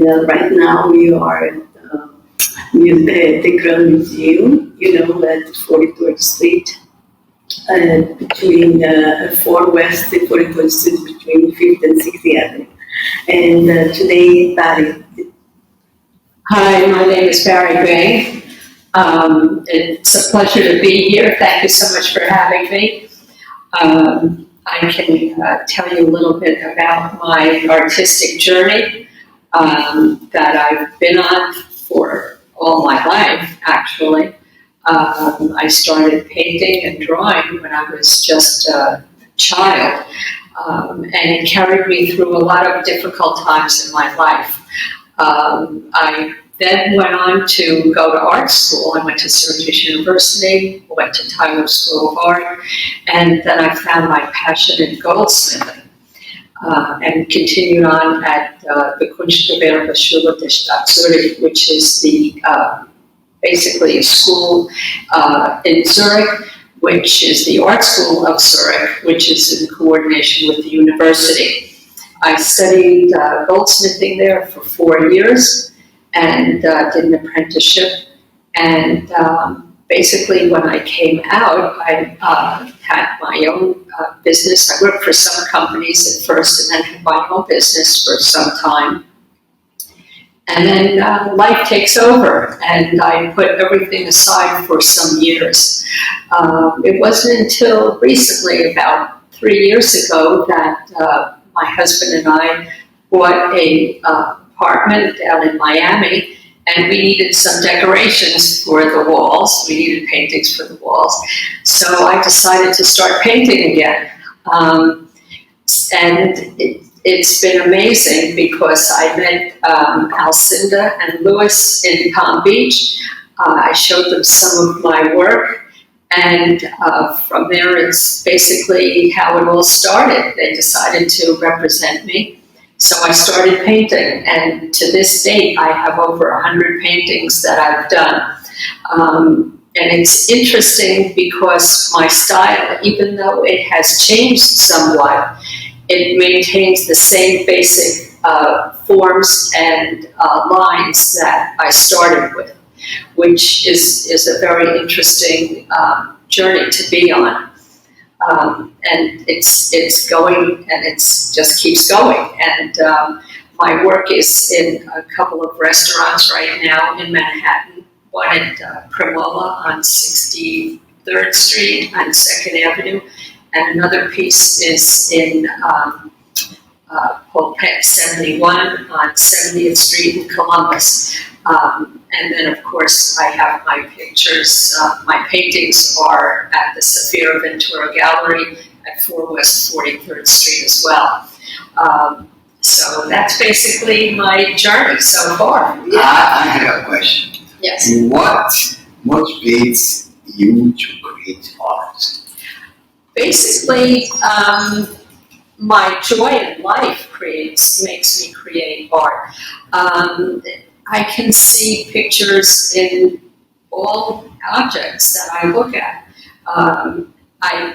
right now we are at the Grand Museum, at 43rd Street, between 4 West and 43rd Street, between 5th and 6th Avenue. And today, Bari. Hi, my name is Bari Bing. It's a pleasure to be here. Thank you so much for having me. I can tell you a little bit about my artistic journey that I've been on for all my life, actually. I started painting and drawing when I was just a child, and it carried me through a lot of difficult times in my life. I then went on to go to art school. I went to Syracuse University, went to Tyler School of Art, and then I found my passion in goldsmithing and continued on at the Kunstgewerbeschule der Stadt Zurich, which is the basically a school in Zurich, which is the art school of Zurich, which is in coordination with the university. I studied goldsmithing there for 4 years and did an apprenticeship. And basically when I came out, I had my own business. I worked for some companies at first and then had my own business for some time. And then life takes over, and I put everything aside for some years. It wasn't until recently, about 3 years ago, that my husband and I bought an apartment down in Miami, and we needed some decorations for the walls. We needed paintings for the walls. So I decided to start painting again. And it's been amazing because I met Alcinda and Louis in Palm Beach. I showed them some of my work, and from there it's basically how it all started. They decided to represent me, so I started painting, and to this date I have over 100 paintings that I've done. And it's interesting because my style, even though it has changed somewhat, it maintains the same basic forms and lines that I started with, which is a very interesting journey to be on. And it's going, and it just keeps going. And my work is in a couple of restaurants right now in Manhattan, one at Premola on 63rd Street on 2nd Avenue, and another piece is in Pulpet 71 on 70th Street in Columbus. And then, of course, I have my pictures. My paintings are at the Safira Ventura Gallery at 4 West 43rd Street as well. So that's basically my journey so far. Yeah. I have a question. Yes. What motivates you to create art? Basically, my joy in life makes me create art. I can see pictures in all objects that I look at.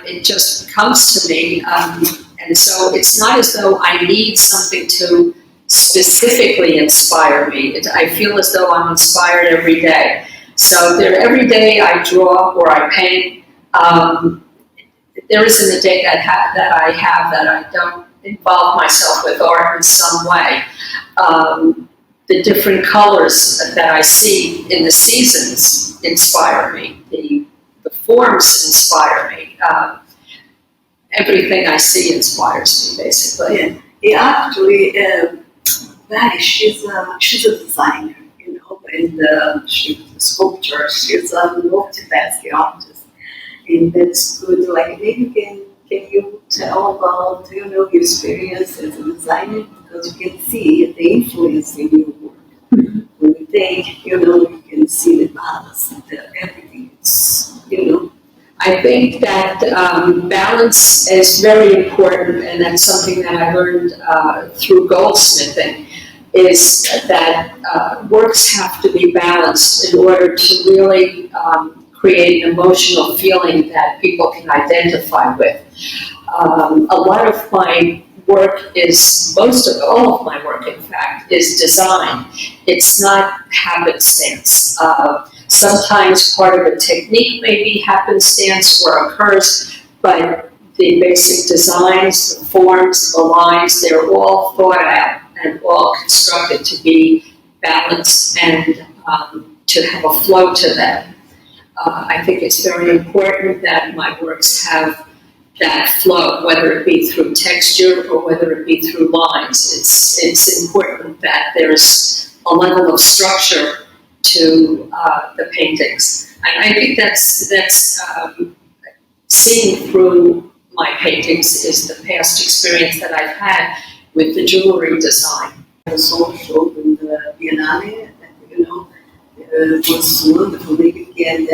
It just comes to me, and so it's not as though I need something to specifically inspire me. I feel as though I'm inspired every day. So every day I draw or I paint. There isn't a day that I have that I don't involve myself with art in some way. The different colors that I see in the seasons inspire me. The forms inspire me. Everything I see inspires me, basically. Yeah, actually, Bari, she's a designer, and she's a sculptor. She's a multitasking artist. And that's good. Like, maybe can you tell about, your experience as a designer? Because you can see the influence in your work. When you think, you can see the balance and everything. I think that balance is very important, and that's something that I learned through goldsmithing, is that works have to be balanced in order to really create an emotional feeling that people can identify with. A lot of my work is, most of all of my work, in fact, is design. It's not happenstance. Sometimes part of a technique may be happenstance or occurs, but the basic designs, the forms, the lines, they're all thought out and all constructed to be balanced and to have a flow to them. I think it's very important that my works have that flow, whether it be through texture or whether it be through lines. It's important that there's a level of structure to the paintings. And I think that's seen through my paintings is the past experience that I've had with the jewelry design. I was also showed in the Biennale, it was wonderful, maybe again,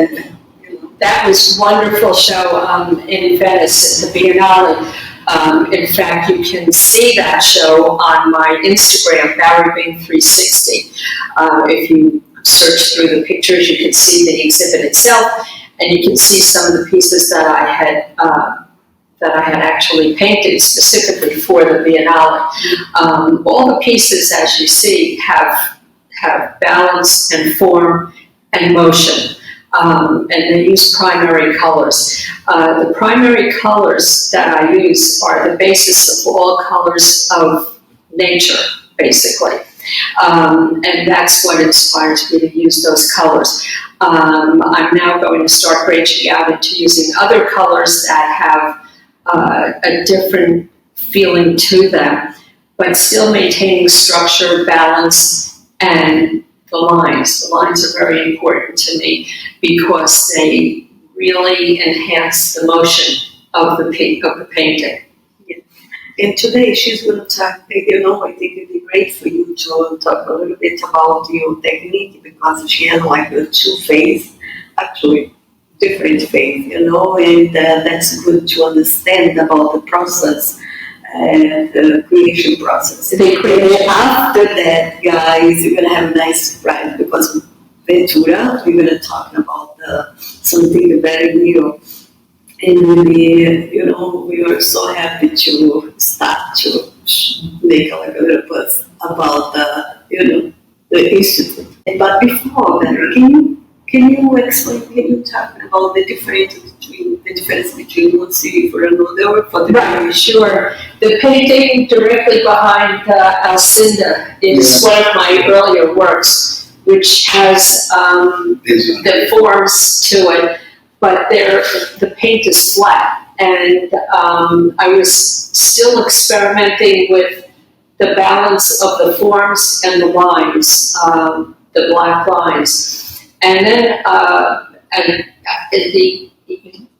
That was a wonderful show in Venice at the Biennale. In fact, you can see that show on my Instagram, Bari Bing 360. If you search through the pictures, you can see the exhibit itself, and you can see some of the pieces that I had actually painted specifically for the Biennale. All the pieces, as you see, have balance and form and motion. And they use primary colors. The primary colors that I use are the basis of all colors of nature, basically. And that's what inspires me to use those colors. I'm now going to start branching out into using other colors that have a different feeling to them, but still maintaining structure, balance, and the lines. The lines are very important to me because they really enhance the motion of the painting. Yeah. And today she's going to talk, I think it'd be great for you to talk a little bit about your technique because she has like a two-phase, actually different phase, and that's good to understand about the process and the creation process. After that, guys, you're going to have a nice surprise because Ventura, we're going to talk about something very new. And we are so happy to start to make like a little buzz about the institute. But before that, can you explain? Can you talk about the difference between one city for another? Right, sure. The painting directly behind Alcinda is one of my earlier works, which has the forms to it, but the paint is flat. And I was still experimenting with the balance of the forms and the lines, the black lines. And then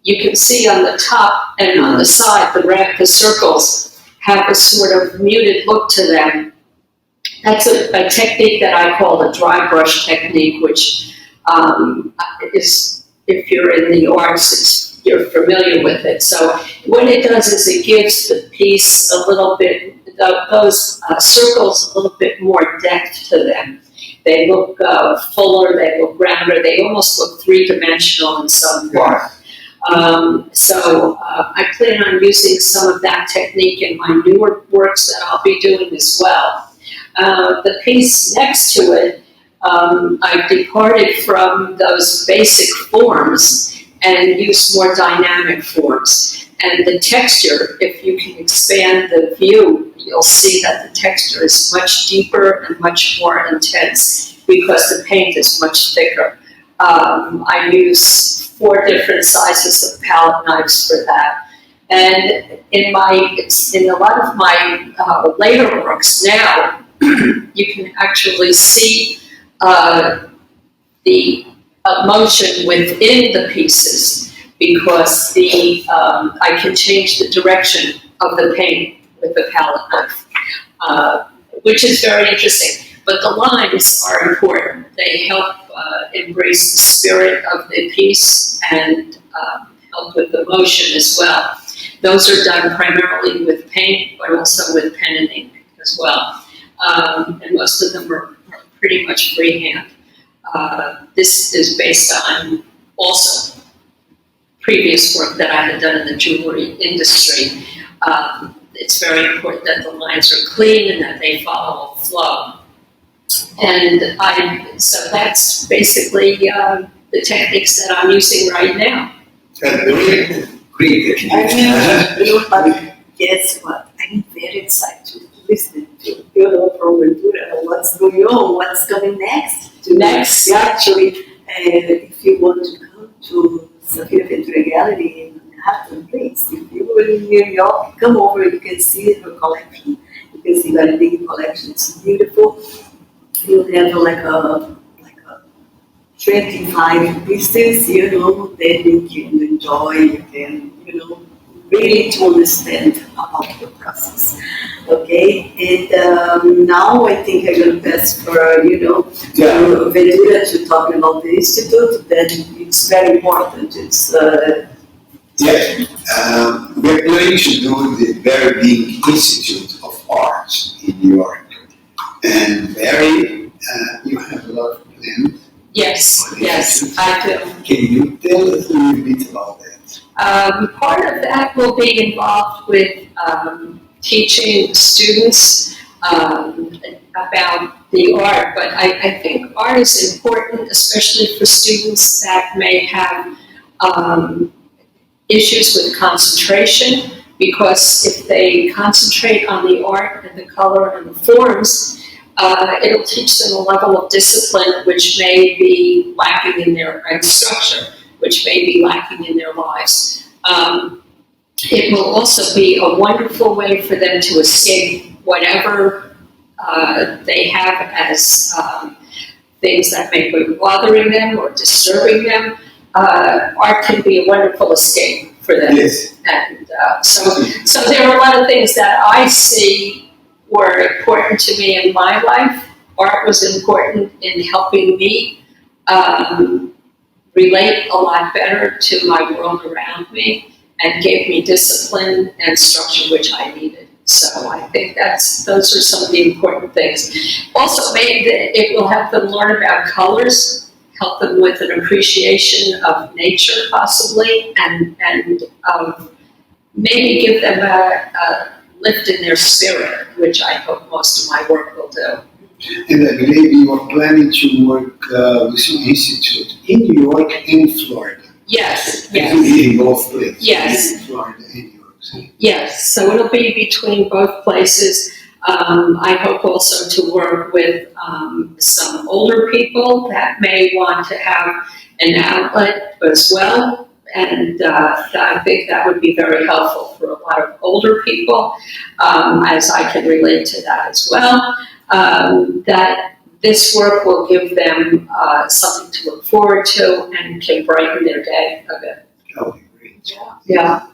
you can see on the top and on the side, the circles have a sort of muted look to them. That's a technique that I call the dry brush technique, which is, if you're in the arts, you're familiar with it. So what it does is it gives the piece a little bit, those circles a little bit more depth to them. They look fuller, they look rounder, they almost look three-dimensional in some part. So I plan on using some of that technique in my newer works that I'll be doing as well. The piece next to it, I departed from those basic forms and used more dynamic forms. And the texture, if you can expand the view, you'll see that the texture is much deeper and much more intense because the paint is much thicker. I use 4 different sizes of palette knives for that. And in a lot of my later works now, you can actually see the emotion within the pieces because I can change the direction of the paint with the palette knife, which is very interesting. But the lines are important. They help embrace the spirit of the piece and help with the motion as well. Those are done primarily with paint, but also with pen and ink as well. And most of them are pretty much freehand. This is based on also previous work that I had done in the jewelry industry. it's very important that the lines are clean and that they follow a flow. And so that's basically the techniques that I'm using right now. Great, great technique. But guess what? I'm very excited to listen to from Ventura what's going on, what's coming next. Next. Actually, if you want to come to Safira Ventura Gallery in Manhattan, please, if you were in New York, come over, you can see her collection. You can see Bari Bing collection, it's beautiful. You have like a 25 pieces, that you can enjoy, you can, really to understand about the process. Okay, and now I think I'm going to pass for, to Ventura to talk about the institute. Then it's very important. It's we're planning to do the Bari Bing Institute of Arts in New York. And Bari, you have a lot of plans. Yes, I do. Can you tell us a little bit about that? Part of that will be involved with teaching students about the art, but I think art is important, especially for students that may have issues with concentration, because if they concentrate on the art and the color and the forms, it'll teach them a level of discipline which may be lacking in their structure, which may be lacking in their lives. It will also be a wonderful way for them to escape whatever they have as things that may be bothering them or disturbing them. Art can be a wonderful escape for them. Yes. And so there are a lot of things that I see were important to me in my life. Art was important in helping me relate a lot better to my world around me, and gave me discipline and structure which I needed. So I think those are some of the important things. Also, it will help them learn about colors, help them with an appreciation of nature possibly, and maybe give them a lift in their spirit, which I hope most of my work will do. And I believe you are planning to work with your institute in New York and Florida. Yes. You live in both places. Yes. In Florida and New York City. Yes, so it'll be between both places. I hope also to work with some older people that may want to have an outlet as well. And I think that would be very helpful for a lot of older people, as I can relate to that as well. That this work will give them something to look forward to and can brighten their day a bit. Oh, great. Yeah.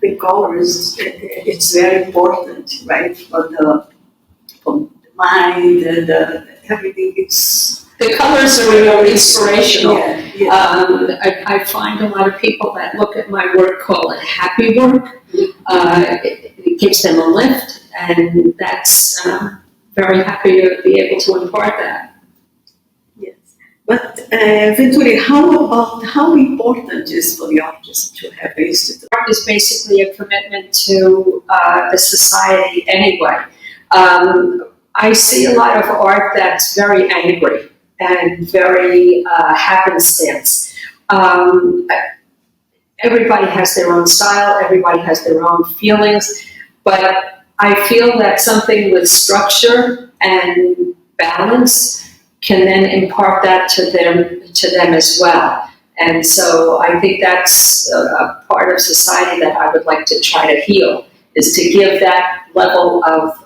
the colors, it's very important, right? For the mind and everything. It's The colors are real inspirational. yeah. I find a lot of people that look at my work call it happy work. It gives them a lift, and that's very happy to be able to impart that. Yes, but Venturi, how important is for the artist to have an institute? Art is basically a commitment to the society anyway. I see a lot of art that's very angry and very happenstance. Everybody has their own style, everybody has their own feelings, but I feel that something with structure and balance can then impart that to them as well. And so I think that's a part of society that I would like to try to heal, is to give that level of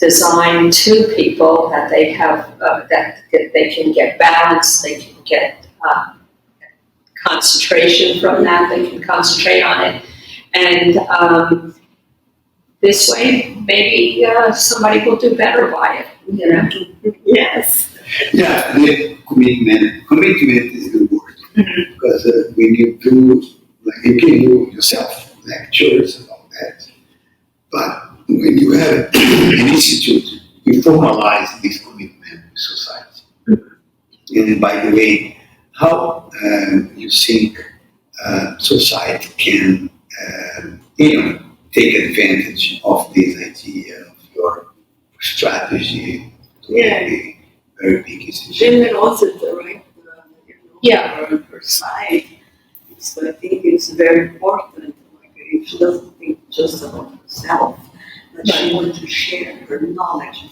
design to people, that they have, that they can get balance, they can get concentration from that, they can concentrate on it. And this way, maybe somebody will do better by it, you know? Yes. Yeah, the commitment is the word. Because when you do, like you can do yourself, lectures about that. But when you have an institute, you formalize this commitment with society. And by the way, how you think society can take advantage of this idea of your strategy to Yeah. be very big institution. Then there also the right, Yeah. her side. So I think it's very important. Like if she doesn't think just about herself, but she wants to share her knowledge.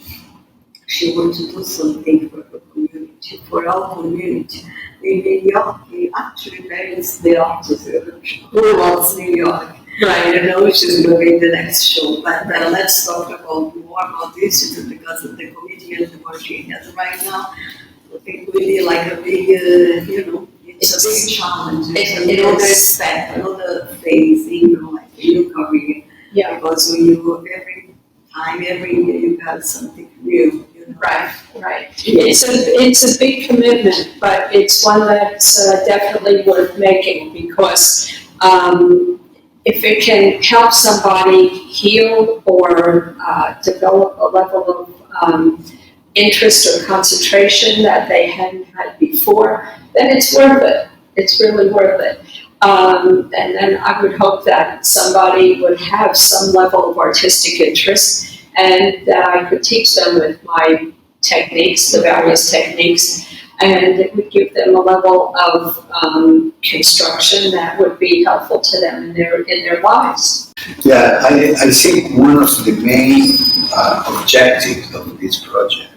She wants to do something for her community, for our community. In New York, actually there is the artist who loves New York. Right. She's going to be the next show, but let's talk about more about the institute because of the committee and the work she has right now. I think really like a big, it's a big challenge. It's another step, another phase, like a new career. Yeah. Because every year, you got something new. Right. It's a big commitment, but it's one that's definitely worth making because if it can help somebody heal or develop a level of interest or concentration that they hadn't had before, then it's worth it. It's really worth it. And then I would hope that somebody would have some level of artistic interest and that I could teach them with my techniques, the various techniques, and it would give them a level of construction that would be helpful to them in their lives. Yeah, I think one of the main objectives of this project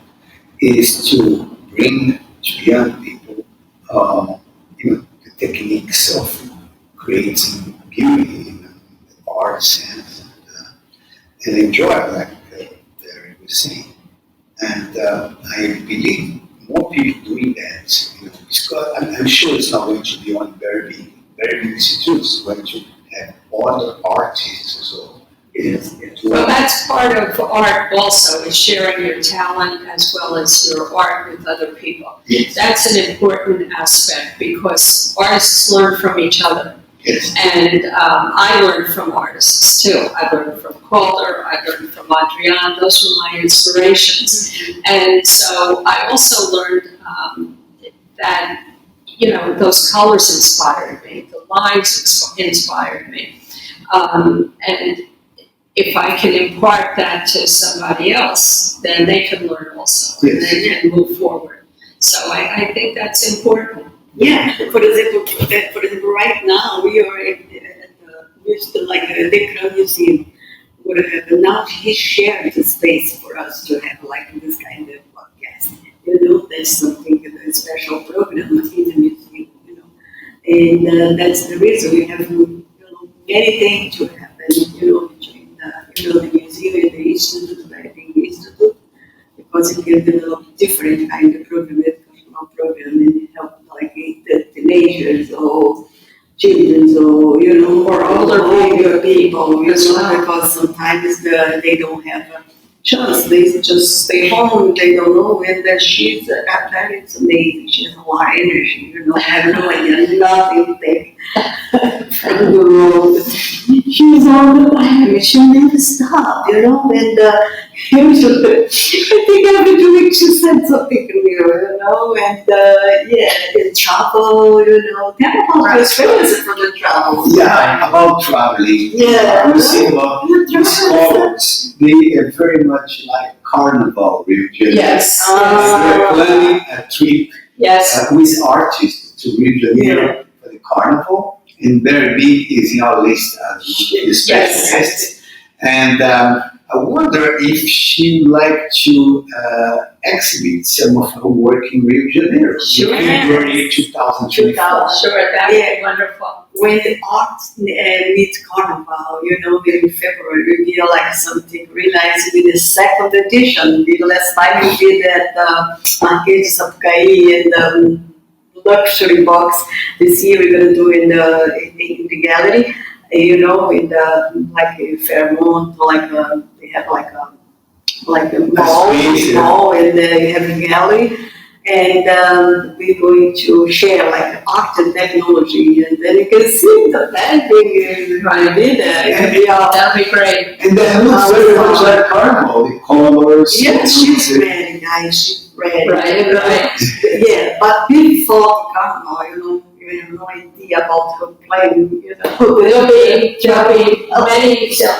is to bring to young people, the techniques of creating beauty in the arts and enjoy, like Barry was saying. And I believe more people doing that, because I'm sure it's not going to be only very big institutes, it's going to have other artists as well. Well, that's part of art also, is sharing your talent as well as your art with other people. Yes. That's an important aspect because artists learn from each other. Yes. And I learned from artists too. I learned from Calder, I learned from Adrian, those were my inspirations. Mm-hmm. And so I also learned that, those colors inspired me, the lines inspired me. And if I can impart that to somebody else, then they can learn also, yes. And they can move forward. So I think that's important. Yeah, for example, right now we are at the Crown Museum. What happened now? He shared the space for us to have like this kind of podcast. That's something, a special program in the museum. And that's the reason we have many things to happen. Between the museum and the institute, Bari Bing Institute, because it can develop different kind of program, educational program, and help like the teenagers or children or older people, because sometimes they don't have a chance. They just stay home. They don't know. And she's it's amazing. She has a lot of energy. Have no idea, nothing to take from the road. She's on the line. She'll never stop. And I think every 2 weeks she said something new. And in travel. Tell about your experience from the travel. Yeah, about traveling. Yeah. You see what scholars, they are very much like carnival region. Yes. They're planning a trip with artists to Rio de Janeiro for the carnival. And Bari Bing is in our list as the special guest. And I wonder if she would like to exhibit some of her work in Rio de Janeiro Sure. in February 2024. Sure, that would be wonderful. When the art meets carnival, in February, we did like something really nice with the second edition. The last time we did at Marquês de Sapucaí and luxury box. This year we're going to do in the gallery, in the like Fairmont, they have like a mall, and they have a gallery. And we're going to share like art and technology, and then you can see the painting I did. That'd be great. And then looks very much like carnival, the colors. Yes, she's ready, guys. She's ready. Right. Yeah, but before carnival, no idea about her plan, There'll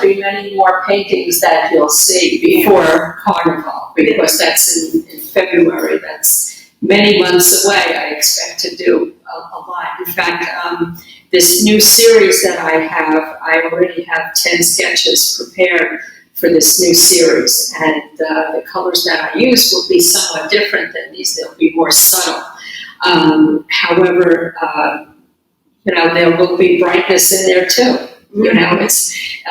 be many more paintings that you'll see before Carnival, because that's in February. That's many months away. I expect to do a lot. In fact, this new series that I already have 10 sketches prepared for this new series, and the colors that I use will be somewhat different than these. They'll be more subtle. However, there will be brightness in there too.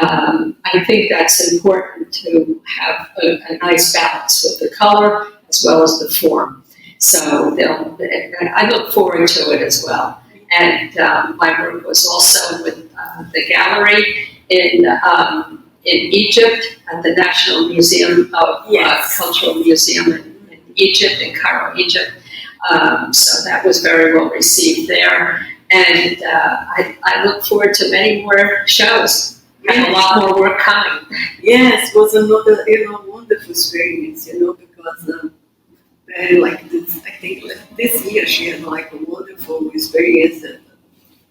I think that's important to have a nice balance with the color as well as the form. So I look forward to it as well. And my work was also with the gallery in Egypt at the National Museum of Cultural Museum in Egypt, in Cairo, Egypt. So that was very well received there. And I look forward to many more shows and a lot more work coming. Yes, it was another wonderful experience, because like this, I think this year she had like a wonderful experience at the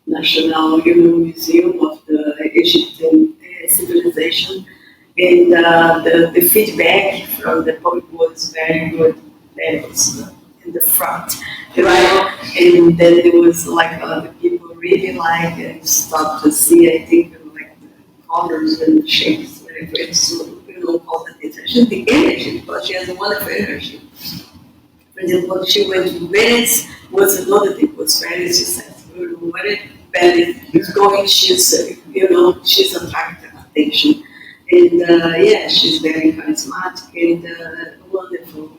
National Museum of the Egyptian civilization, and the feedback from the public was very good. That was in the front, and then there was like the people really like start to see, I think, like the colors and shapes, whatever it's called the attention, the energy, because she has a wonderful energy. For example, when she went to Venice, was another thing, was Venice, she said, when Venice is going, she's attracting attention. And she's very charismatic and wonderful,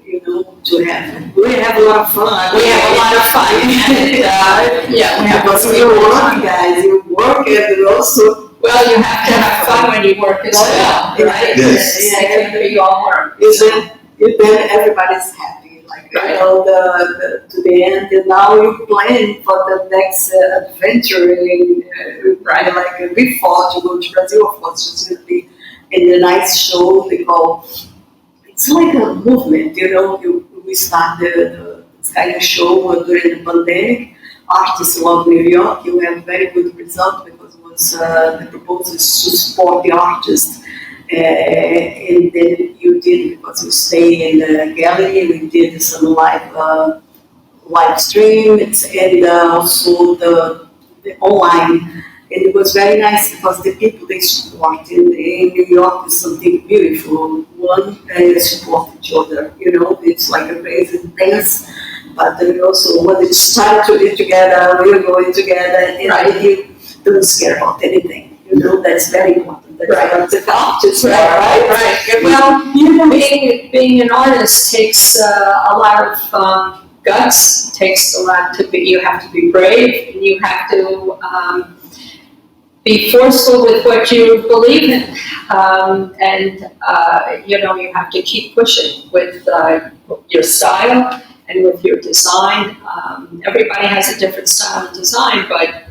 to have. We have a lot of fun. We have a lot of fun. We have you work, guys. You work and also. Well, you have to have fun when you work as well, right? Yes. It can be all work. Then everybody's happy, like to the end. And now you plan for the next adventure, like before to go to Brazil, of course, it's going to be in the nice show they call. It's like a movement, we start this kind of show during the pandemic. Artists love New York. You have very good results because once the proposal is to support the artists, and then you did, because we stay in the gallery, we did some live stream and also the online. And it was very nice because the people they support in New York is something beautiful. One, they support each other. It's like a crazy dance, but then also when it's time to be together, we're going together, and you don't scare about anything. That's very important. That's the artist, right? Well, being an artist takes a lot of guts. Takes a lot to be. You have to be brave, and you have to. Be forceful with what you believe in, and you have to keep pushing with your style and with your design. Everybody has a different style and design, but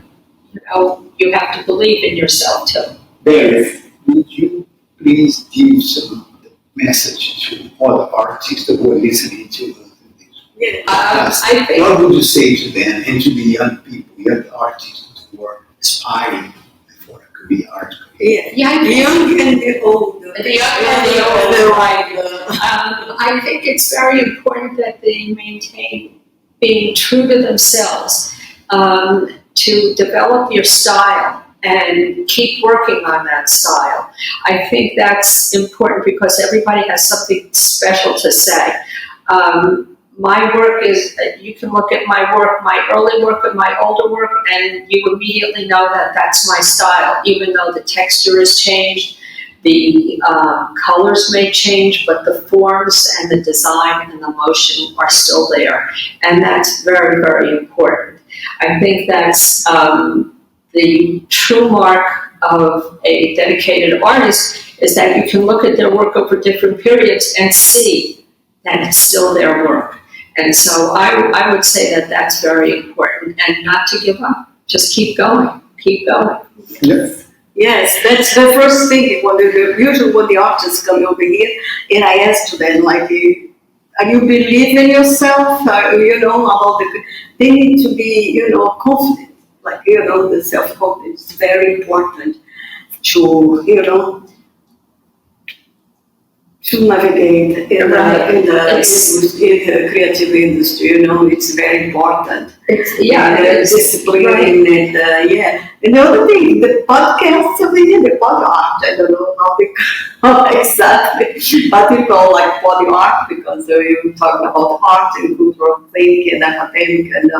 you have to believe in yourself too. Bari, would you please give some message to all the artists who are listening to this? I think. What would you say to them and to the young people, young artists who are aspiring for a career, art career? The young and the old. I think it's very important that they maintain being true to themselves, to develop your style and keep working on that style. I think that's important because everybody has something special to say. My work is, you can look at my work, my early work and my older work, and you immediately know that that's my style, even though the texture has changed, the colors may change, but the forms and the design and the motion are still there. And that's very, very important. I think that's the true mark of a dedicated artist, is that you can look at their work over different periods and see that it's still their work. And so I would say that that's very important, and not to give up. Just keep going, keep going. Yes. Yes, that's the first thing. Usually when the artists come over here, and I ask to them, like, you believe in yourself, about they need to be, confident. Like, the self-confidence is very important to, to navigate in Right. in the creative industry, it's very important. It's Discipline right. and yeah. Another thing, the podcast over here, the pod art, I don't know how they call exactly, but we call like pod art because we're talking about art and cultural thinking and academic and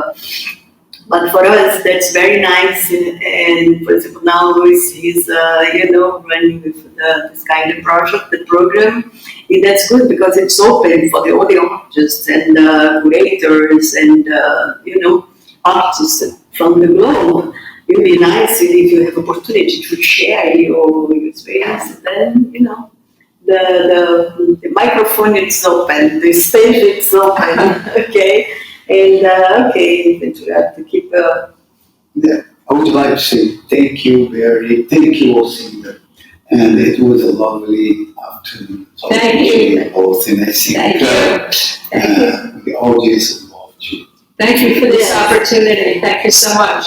but for us, that's very nice. And for example, now Luis is, running with this kind of project, the program. And that's good because it's open for all the artists and curators and, artists from the globe. It would be nice if you have opportunity to share your experience. Then, the microphone is open, the stage is open, okay? And okay, we have to keep. Yeah, I would like to say thank you, Barry. Thank you, Osinda. And it was a lovely afternoon. So I Thank you. appreciate both, and I think Thank you. the audience involved too. Thank you for this opportunity. Thank you so much.